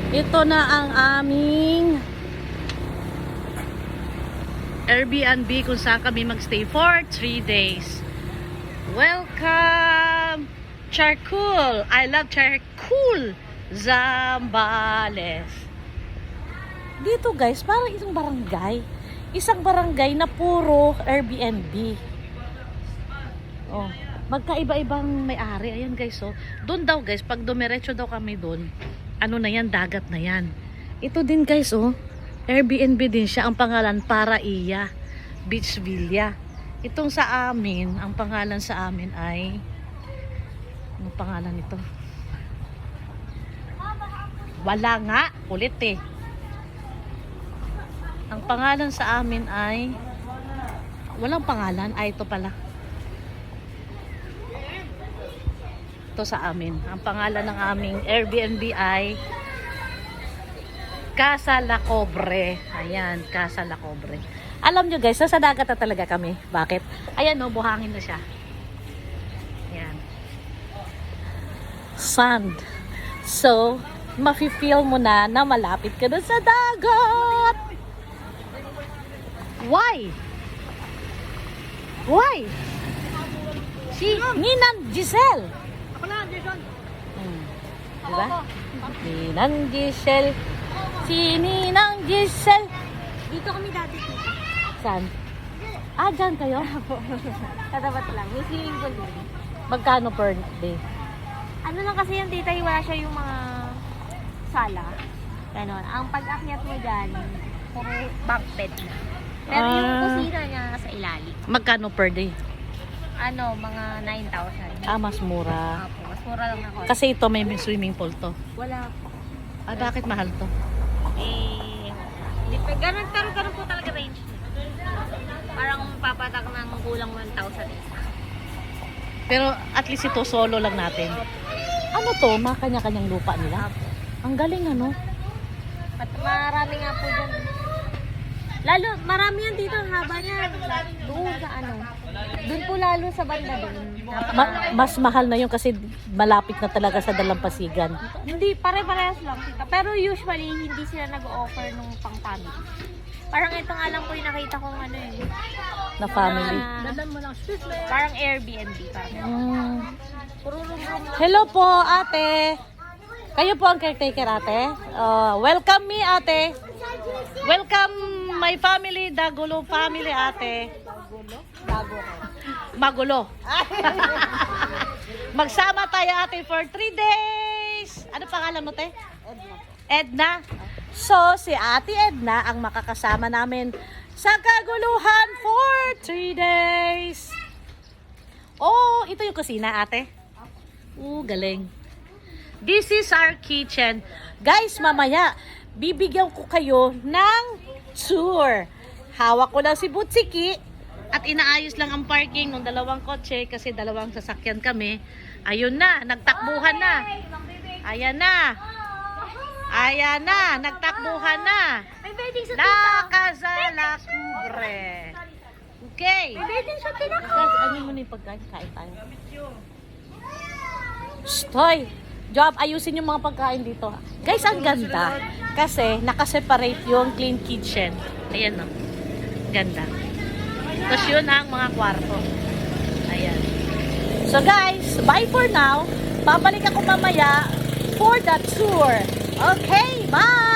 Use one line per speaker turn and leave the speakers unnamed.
Ito na ang aming Airbnb kung saan kami magstay for 3 days. Welcome! Charcoal! I love Charcoal! Zambales. Dito guys, parang isang barangay. Isang barangay na puro Airbnb. Oh, magkaiba-ibang may-ari. Ayan guys, oh. Doon daw guys, pag dumiretso daw kami doon, ano na yan, dagat na yan. Ito din guys, oh. Airbnb din siya. Ang pangalan, Para-iya Beach Villa. Itong sa amin, ang pangalan sa amin ay, ano pangalan nito? Wala nga, ulit eh. Ang pangalan sa amin ay, walang pangalan. Ay, ito pala. Ito sa amin. Ang pangalan ng aming Airbnb ay Casa La Cobre. Ayan, Casa La Cobre. Alam nyo guys, nasa dagat na talaga kami. Bakit? Ayan o, buhangin na siya. Ayan. Sand. So, mafe-feel mo na malapit ka na sa dagat. Why? Why? Si Ninang Giselle.
Ako na, Jason.
Diba? Ninang Giselle. Si Ninang Giselle.
Dito kami dati.
Saan? Ah, dyan kayo?
Katapat lang. May swimming pool din.
Magkano per day?
Ano lang kasi yung tita, wala siya yung mga sala. Ganon. Ang pag-akyat mo dyan, puro bunk bed na. Pero yung kusina niya sa ilalim.
Magkano per day?
Ano, mga 9,000.
Ah, mas mura.
Apo, mas mura lang ako.
Kasi ito may swimming pool to.
Wala po.
Ah, bakit mahal to?
Ganun po talaga range niya. Parang papatak ng kulang 1,000.
Pero at least ito solo lang natin. Ano to? Mga kanya-kanyang lupa nila? Ang galing ano?
At marami nga po dyan. Lalo, marami yan dito. Ang haba niya. Doon sa ano. Doon po lalo sa banda doon.
Mas mahal na yun kasi malapit na talaga sa Dalampasigan.
Hindi, pare-parehas lang. Pero usually, hindi sila nag-offer nung pang-family. Parang ito nga lang po yung nakita kong ano eh.
Na family.
Parang Airbnb. Puro room lang.
Hello po, ate. Kayo po ang caretaker, ate. Welcome me, ate. Welcome my family, Dagulo family, ate. Magulo. Magsama tayo, ate, for 3 days. Ano pangalan mo, te? Edna. So, si Ate Edna ang makakasama namin sa kaguluhan for 3 days. Oh, ito yung kusina, ate. Galing. This is our kitchen. Guys, mamaya, bibigyan ko kayo ng tour. Hawak ko lang si Butsiki at inaayos lang ang parking ng dalawang kotse kasi dalawang sasakyan kami. Ayun na, nagtakbuhan na. Ayan na. Ayan na, nagtakbuhan na.
May bedding sa
La Casa La Cobre. Okay.
May bedding sa tita ko.
Guys, ano mo na yung pagkain? Kain tayo. Stoy! Job, ayusin yung mga pagkain dito. Guys, ang ganda. Kasi nakaseparate yung clean kitchen. Ayan o. Ganda. Tapos yun ang mga kwarto. Ayan. So guys, bye for now. Babalik ako mamaya for the tour. Okay, bye!